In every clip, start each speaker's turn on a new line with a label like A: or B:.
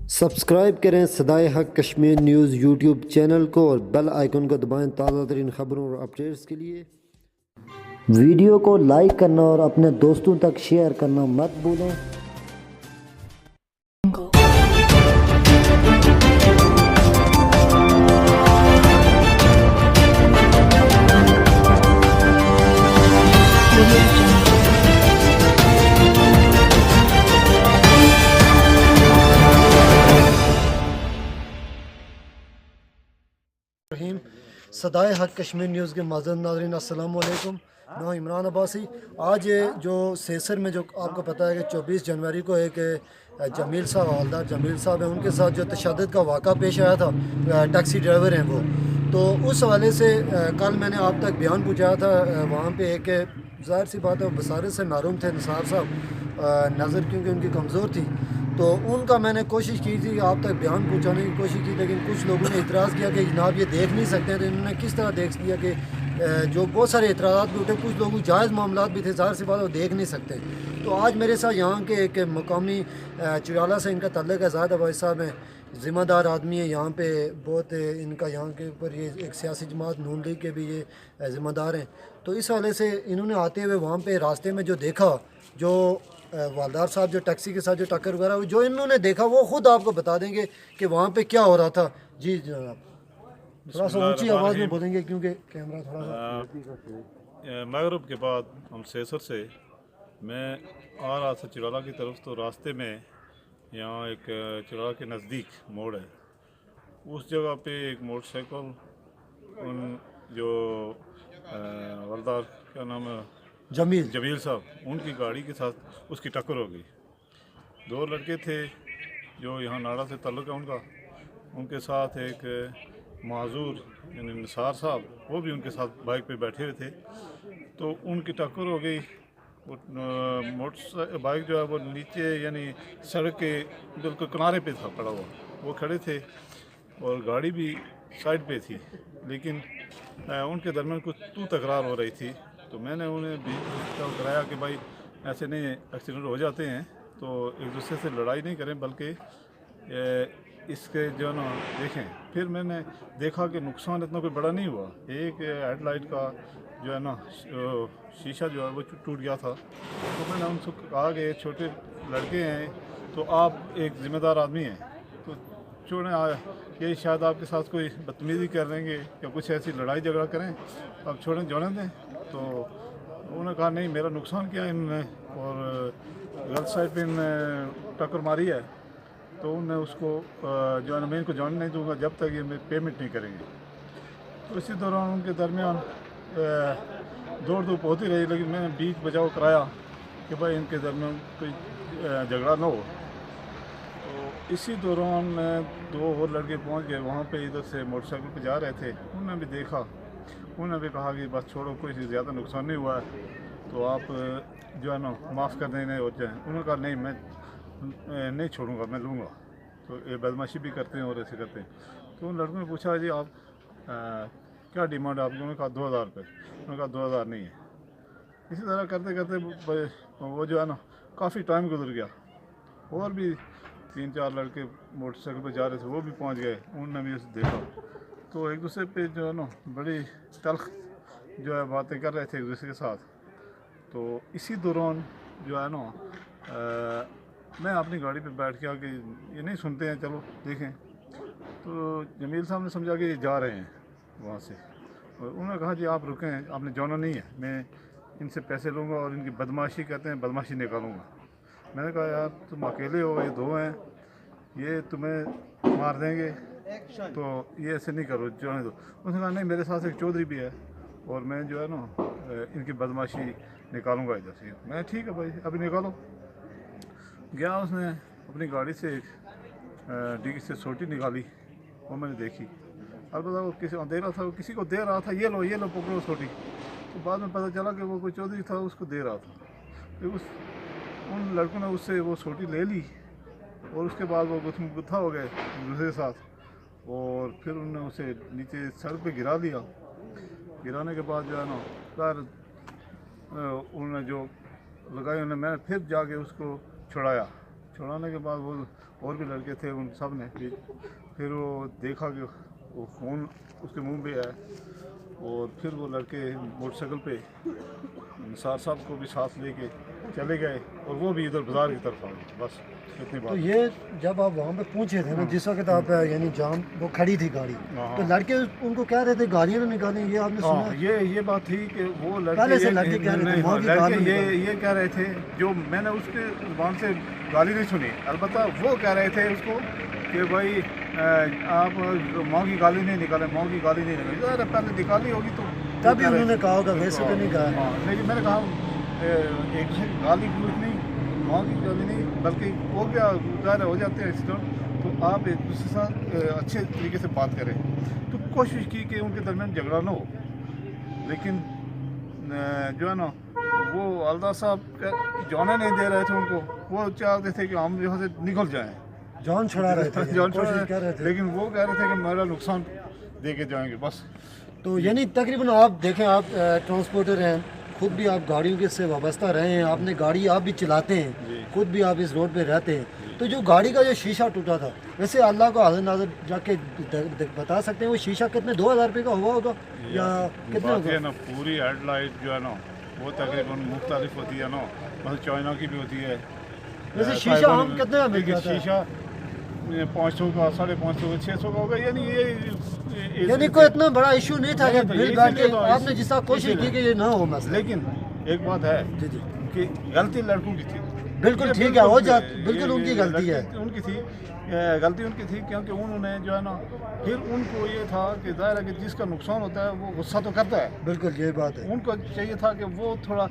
A: Subscribe کریں صدائے حق کشمیر نیوز یوٹیوب چینل کو اور بیل آئیکن کو دبائیں تازہ ترین خبروں اور اپڈیٹس کے لیے۔ ویڈیو کو لائک کرنا اور اپنے دوستوں تک شیئر کرنا مت بھولیں۔ صدائے حق کشمیر نیوز کے معزز ناظرین السلام علیکم، میں ہوں عمران عباسی۔ آج جو سیسر میں جو آپ کو پتہ ہے کہ 24 جنوری کو ایک جمیل صاحب حوالدار جمیل صاحب ہیں، ان کے ساتھ جو تشدد کا واقعہ پیش آیا تھا، ٹیکسی ڈرائیور ہیں وہ، تو اس حوالے سے کل میں نے آپ تک بیان پہنچایا تھا۔ وہاں پہ ایک ظاہر سی بات ہے بصارت سے محروم تھے نثار صاحب، نظر کیونکہ ان کی کمزور تھی، تو ان کا میں نے کوشش کی تھی آپ تک بیان پہنچانے کی کوشش کی، لیکن کچھ لوگوں نے اعتراض کیا کہ جناب یہ دیکھ نہیں سکتے ہیں۔ تو انہوں نے کس طرح دیکھ لیا کہ جو بہت سارے اعتراضات بھی اٹھے، کچھ لوگوں جائز معاملات بھی تھے، ظاہر سی بات وہ دیکھ نہیں سکتے۔ تو آج میرے ساتھ یہاں کے ایک مقامی چویالہ سے ان کا تعلق ہے، زاہد عباسی صاحب ہیں، ذمہ دار آدمی ہے یہاں پہ بہت، ان کا یہاں کے اوپر یہ ایک سیاسی جماعت نون لیگ کے بھی یہ ذمہ دار ہیں۔ تو اس حوالے سے انہوں نے آتے ہوئے وہاں پہ راستے میں جو دیکھا، جو والدار صاحب جو ٹیکسی کے ساتھ جو ٹکر وغیرہ ہوئی، جو انہوں نے دیکھا وہ خود آپ کو بتا دیں گے کہ وہاں پہ کیا ہو رہا تھا۔ جی جناب تھوڑا سا اونچی آواز میں بولیں گے کیونکہ کیمرہ تھوڑا سا۔
B: مغرب کے بعد ہم سیسر سے میں آ رہا تھا چڑالہ کی طرف، تو راستے میں یہاں ایک چڑالہ کے نزدیک موڑ ہے، اس جگہ پہ ایک موٹر سائیکل ان جو والدار کیا نام ہے جمیل صاحب، ان کی گاڑی کے ساتھ اس کی ٹکر ہو گئی۔ دو لڑکے تھے جو یہاں ناڑا سے تعلق ہے ان کا، ان کے ساتھ ایک معذور یعنی نثار صاحب، وہ بھی ان کے ساتھ بائک پہ بیٹھے ہوئے تھے، تو ان کی ٹکر ہو گئی۔ بائک جو ہے وہ نیچے یعنی سڑک کے بالکل کنارے پہ تھا پڑا ہوا، وہ کھڑے تھے اور گاڑی بھی سائڈ پہ تھی، لیکن ان کے درمیان کچھ تکرار ہو رہی تھی۔ تو میں نے انہیں بھی کرایا کہ بھائی ایسے نہیں ایکسیڈنٹ ہو جاتے ہیں، تو ایک دوسرے سے لڑائی نہیں کریں، بلکہ اس کے جو ہے نا دیکھیں۔ پھر میں نے دیکھا کہ نقصان اتنا کوئی بڑا نہیں ہوا، ایک ہیڈ لائٹ کا جو ہے نا شیشہ جو ہے وہ ٹوٹ گیا تھا۔ تو میں نے ان سے کہا کہ چھوٹے لڑکے ہیں، تو آپ ایک ذمہ دار آدمی ہیں، تو چھوڑیں، یہ شاید آپ کے ساتھ کوئی بدتمیزی کر لیں گے یا کچھ ایسی لڑائی جھگڑا کریں، آپ چھوڑیں جانے دیں۔ تو انہوں نے کہا نہیں میرا نقصان کیا انہوں نے، اور غلط سائڈ پہ ٹکر ماری ہے، تو انہوں نے اس کو جو ہے نا میں ان کو جانے نہیں دوں گا جب تک یہ پیمنٹ نہیں کریں گے۔ تو اسی دوران ان کے درمیان دوڑ دھوپ ہوتی رہی، لیکن میں نے بیچ بچاؤ کرایا کہ بھائی ان کے درمیان کوئی جھگڑا نہ ہو۔ تو اسی دوران میں دو اور لڑکے پہنچ گئے وہاں پہ، ادھر سے موٹر سائیکل پہ جا رہے تھے، انہوں نے بھی دیکھا، انہوں نے بھی کہا کہ بس چھوڑو، کوئی زیادہ نقصان نہیں ہوا ہے، تو آپ جو ہے نا معاف کر دیں ہو جائیں۔ انہوں نے کہا نہیں میں نہیں چھوڑوں گا، میں لوں گا۔ تو یہ بدماشی بھی کرتے ہیں اور ایسے کرتے ہیں۔ تو ان لڑکوں نے پوچھا جی آپ کیا ڈیمانڈ ہے آپ کی؟ انہوں نے کہا 2000 روپے۔ انہوں نے کہا 2000 نہیں ہے۔ اسی طرح کرتے کرتے وہ جو ہے نا کافی ٹائم گزر گیا، اور بھی 3-4 لڑکے موٹر سائیکل پہ جا رہے تھے، وہ بھی پہنچ گئے، انہوں نے بھی اسے دیکھا، تو ایک دوسرے پہ جو ہے نا بڑی تلخ جو ہے باتیں کر رہے تھے ایک دوسرے کے ساتھ۔ تو اسی دوران جو ہے نا میں اپنی گاڑی پہ بیٹھ گیا کہ یہ نہیں سنتے ہیں، چلو دیکھیں۔ تو جمیل صاحب نے سمجھا کہ یہ جا رہے ہیں وہاں سے، اور انہوں نے کہا جی آپ رکیں، آپ نے جانا نہیں ہے، میں ان سے پیسے لوں گا اور ان کی بدماشی کہتے ہیں بدماشی نکالوں گا۔ میں نے کہا یار تم اکیلے ہو، یہ دو ہیں، یہ تمہیں مار دیں گے، تو یہ ایسے نہیں کرو، جانے دو۔ اس نے کہا نہیں میرے ساتھ ایک چودھری بھی ہے، اور میں جو ہے نا ان کی بدماشی نکالوں گا ادھر سے۔ میں ٹھیک ہے بھائی ابھی نکالو۔ گیا، اس نے اپنی گاڑی سے ایک ڈگی سے سوٹی نکالی، وہ میں نے دیکھی، البتہ وہ کسی دے رہا تھا، وہ کسی کو دے رہا تھا، یہ لو پکڑو سوٹی۔ تو بعد میں پتہ چلا کہ وہ کوئی چودھری تھا، اس کو دے رہا تھا۔ پھر ان لڑکوں نے اس سے وہ سوٹی لے لی، اور اس کے بعد وہ گتھا ہو گئے دوسرے کے ساتھ، اور پھر انہوں نے اسے نیچے سڑک پہ گرا دیا۔ گرانے کے بعد جو ہے نا انہوں نے جو لگائی، میں نے پھر جا کے اس کو چھڑایا۔ چھڑانے کے بعد وہ اور بھی لڑکے تھے ان سب نے بھی. پھر وہ دیکھا کہ وہ فون اس کے منہ پہ ہے اور پھر وہ لڑکے موٹر سائیکل پہ نثار صاحب کو بھی ساتھ لے کے چلے گئے اور وہ بھی ادھر بازار کی طرف آ گئے. بس اتنی
A: تو
B: بات.
A: یہ جب آپ وہاں پہ پہنچے تھے نا جس وقت آپ یعنی جام وہ کھڑی تھی گاڑی تو لڑکے ان کو کہہ رہے تھے گاڑیاں نہ نکالیں, یہ آپ نے سنا؟
B: ہاں یہ بات تھی کہ وہ
A: پہلے سے لڑکے کہہ رہے تھے ماں کی گالی
B: لڑکے یہ کہہ رہے تھے, جو میں نے اس کے زبان سے گالی نہیں سنی, البتہ وہ کہہ رہے تھے اس کو کہ بھائی آپ ماں کی گالی نہیں نکالیں, ماں کی گالی نہیں نکالیں. ذرا پہلے نکالی ہوگی تو
A: تبھی انہوں نے کہا ہوگا, ویسے تو نہیں کہا.
B: ہاں, لیکن میں نے کہا ایک دوسرے کی گالی گلوچ نہیں, ماں کی گالی نہیں, بلکہ وہ کیا ظاہر ہو جاتے ہیں ایکسیڈنٹ, تو آپ ایک دوسرے کے ساتھ اچھے طریقے سے بات کریں. تو کوشش کی کہ ان کے درمیان جھگڑا نہ ہو, لیکن جو ہے نا وہ حوالدار صاحب جانے نہیں دے رہے تھے ان کو. وہ چاہتے تھے کہ ہم یہاں سے نکل جائیں,
A: جان چھڑا رہے تھے,
B: جان
A: کوشش کر رہے تھے.
B: لیکن وہ کہہ رہے تھے کہ میرا نقصان دے کے جائیں گے بس.
A: تو یعنی تقریباً آپ دیکھیں, آپ ٹرانسپورٹر ہیں, خود بھی آپ گاڑیوں کے سے وابستہ رہے ہیں, آپ نے گاڑی آپ بھی چلاتے ہیں, خود بھی آپ اس روڈ پہ رہتے ہیں. تو جو گاڑی کا جو شیشہ ٹوٹا تھا, ویسے اللہ کو حاضر ناظر جا کے بتا سکتے ہیں وہ شیشہ کتنے 2000 روپے کا ہوا ہوگا یا کتنے
B: بات یہ ہے
A: ہوگا؟
B: نا, پوری ہیڈ لائٹ جو ہے نا وہ تقریباً مختلف ہوتی ہے نا, مثلا چائنا کی بھی ہوتی ہے.
A: ویسے شیشہ عام کتنے کا مل
B: لیکن
A: جاتا ہے؟
B: شیشہ 500 کا, 550 کا, 600 کا ہوگا. یعنی
A: یعنی کوئی اتنا بڑا ایشو نہیں تھا کہ
B: نہیں تھا,
A: بل
B: یہ
A: بیٹھ کے
B: اسی لیے تو
A: آپ نے جس طرح کوشش کی کہ یہ نہ ہو مسئلہ.
B: لیکن ایک بات ہے
A: جی جی
B: کہ غلطی لڑکوں کی تھی.
A: بالکل ٹھیک ہے, ہو جاتا, بالکل ان کی غلطی ہے.
B: ان کی تھی, غلطی ان کی تھی, کیونکہ انہوں نے جو ہے نا پھر ان کو یہ تھا کہ ظاہر ہے کہ جس کا نقصان ہوتا ہے وہ غصہ تو کرتا ہے.
A: بالکل یہ بات ہے.
B: ان کو چاہیے تھا کہ وہ تھوڑا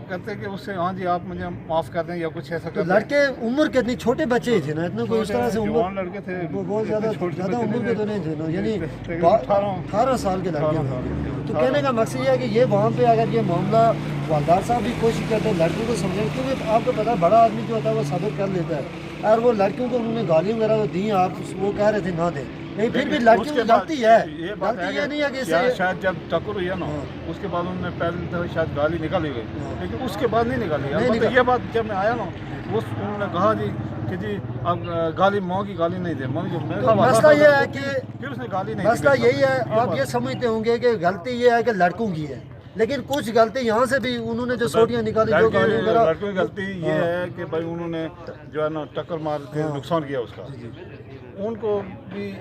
B: کرتے کہ اس سے ہاں جی آپ مجھے معاف کر دیں یا کچھ ایسا
A: تو
B: کر دیں.
A: لڑکے عمر کتنی چھوٹے بچے ہی تھے نا, اتنا کوئی اس طرح سے عمر
B: جوان لڑکے تھے,
A: وہ بہت زیادہ عمر کے تو نہیں تھے نا, یعنی
B: تقریباً
A: 18 سال کے لڑکے ہیں. تو کہنے کا مقصد یہ ہے کہ یہ وہاں پہ اگر یہ معاملہ والدار صاحب بھی کوشش کرتے ہیں لڑکیوں کو سمجھیں, کیونکہ آپ کو پتا ہے بڑا آدمی جو ہوتا ہے وہ صبر کر لیتا ہے, اور وہ لڑکیوں کو انہوں نے گالیاں وغیرہ دی, آپ وہ کہہ رہے تھے نہ دیں, نہیں پھر بھی لڑکیوں کی غلطی ہے. غلطی یہ نہیں ہے کہ
B: شاید جب ٹکر ہوئی ہے نا اس کے بعد انہوں نے پہلے تو شاید گالی نکالی گئی, لیکن اس کے بعد نہیں نکالی. البتہ یہ بات جب میں آیا نا انہوں نے کہا جی کہ جی آپ گالی ماں کی گالی نہیں دیں.
A: مسئلہ یہ ہے کہ
B: پھر اس نے گالی نہیں,
A: مسئلہ یہی ہے, آپ یہ سمجھتے ہوں گے کہ غلطی یہ ہے کہ لڑکوں کی ہے, لیکن کچھ غلطی یہاں سے بھی انہوں نے جو سوٹیاں نکالی, جو گالیاں وغیرہ.
B: لڑکوں کی غلطی یہ ہے کہ بھائی انہوں نے جو ہے نا ٹکر مار کے نقصان کیا اس کا. ان کو بھی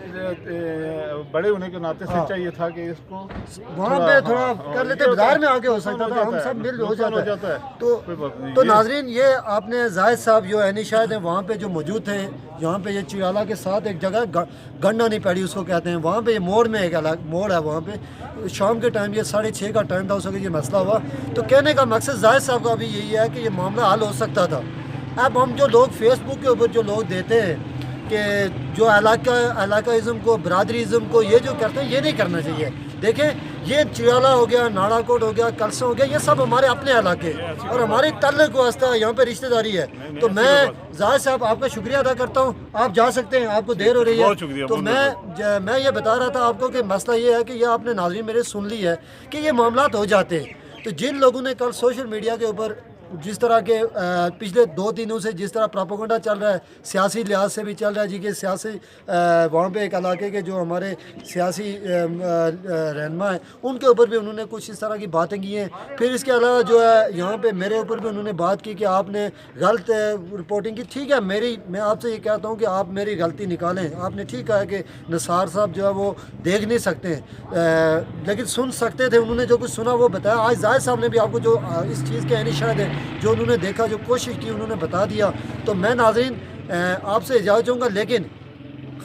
B: بڑے ہونے کے ناطے سے چاہیے تھا کہ اس کو
A: وہاں پہ تھوڑا کر لیتے, بازار میں آگے ہو سکتا تھا, ہم سب مل ہو جاتا ہے. تو ناظرین, یہ آپ نے زاہد صاحب جو عینی شاہد ہیں وہاں پہ جو موجود تھے, یہاں پہ یہ چیالہ کے ساتھ ایک جگہ گنڈا نہیں پیڑی اس کو کہتے ہیں, وہاں پہ یہ موڑ میں ایک الگ موڑ ہے, وہاں پہ شام کے ٹائم یہ 6:30 کا ٹائم تھا, اس وقت یہ مسئلہ ہوا. تو کہنے کا مقصد زاہد صاحب کا بھی یہی ہے کہ یہ معاملہ حل ہو سکتا تھا. اب ہم جو لوگ فیس بک کے اوپر جو لوگ دیتے ہیں کہ جو علاقہ ازم کو, برادری ازم کو یہ جو کرتے ہیں, یہ نہیں کرنا چاہیے. دیکھیں یہ چیالہ ہو گیا, ناڑا کوٹ ہو گیا, کلسا ہو گیا, یہ سب ہمارے اپنے علاقے اور ہماری تعلق واسطہ یہاں پہ رشتہ داری ہے. تو میں زاہد صاحب آپ کا شکریہ ادا کرتا ہوں, آپ جا سکتے ہیں, آپ کو دیر ہو رہی ہے. تو میں یہ بتا رہا تھا آپ کو کہ مسئلہ یہ ہے کہ یہ آپ نے ناظرین میرے سن لی ہے کہ یہ معاملات ہو جاتے ہیں. تو جن لوگوں نے کل سوشل میڈیا کے اوپر جس طرح کے پچھلے 2 دنوں سے جس طرح پراپوگنڈا چل رہا ہے, سیاسی لحاظ سے بھی چل رہا ہے جی کہ سیاسی وہاں پہ ایک علاقے کے جو ہمارے سیاسی رہنما ہیں ان کے اوپر بھی انہوں نے کچھ اس طرح کی باتیں کی ہیں. پھر اس کے علاوہ جو ہے یہاں پہ میرے اوپر بھی انہوں نے بات کی کہ آپ نے غلط رپورٹنگ کی. ٹھیک ہے, میں آپ سے یہ کہتا ہوں کہ آپ میری غلطی نکالیں. آپ نے ٹھیک کہا کہ نثار صاحب جو ہے وہ دیکھ نہیں سکتے لیکن سن سکتے تھے, انہوں نے جو کچھ سنا وہ بتایا. آج زاہد صاحب نے بھی آپ کو جو اس چیز کے عینی شاہد ہے, جو انہوں نے دیکھا, جو کوشش کی, انہوں نے بتا دیا. تو میں ناظرین آپ سے اجازت چاہوں گا, لیکن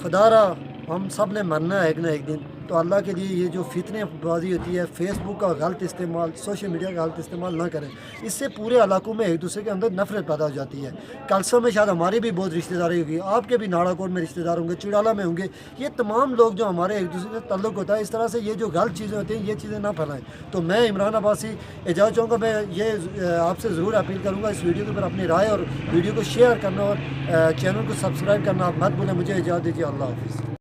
A: خدا را ہم سب نے مرنا ہے ایک نہ ایک دن. تو اللہ کے لیے یہ جو فتنے بازی ہوتی ہے, فیس بک کا غلط استعمال, سوشل میڈیا کا غلط استعمال نہ کریں. اس سے پورے علاقوں میں ایک دوسرے کے اندر نفرت پیدا ہو جاتی ہے. کلسوں میں شاید ہماری بھی بہت رشتہ داری ہوگی, آپ کے بھی ناڑا کوٹ میں رشتہ دار ہوں گے, چڑالہ میں ہوں گے. یہ تمام لوگ جو ہمارے ایک دوسرے سے تعلق ہوتا ہے, اس طرح سے یہ جو غلط چیزیں ہوتی ہیں یہ چیزیں نہ پھیلائیں. تو میں عمران عباسی اجازت چاہوں گا, میں یہ آپ سے ضرور اپیل کروں گا اس ویڈیو کے اوپر اپنی رائے اور ویڈیو کو شیئر کرنا اور چینل کو سبسکرائب کرنا آپ مت بھولیں. مجھے اجازت دیجیے, اللہ حافظ.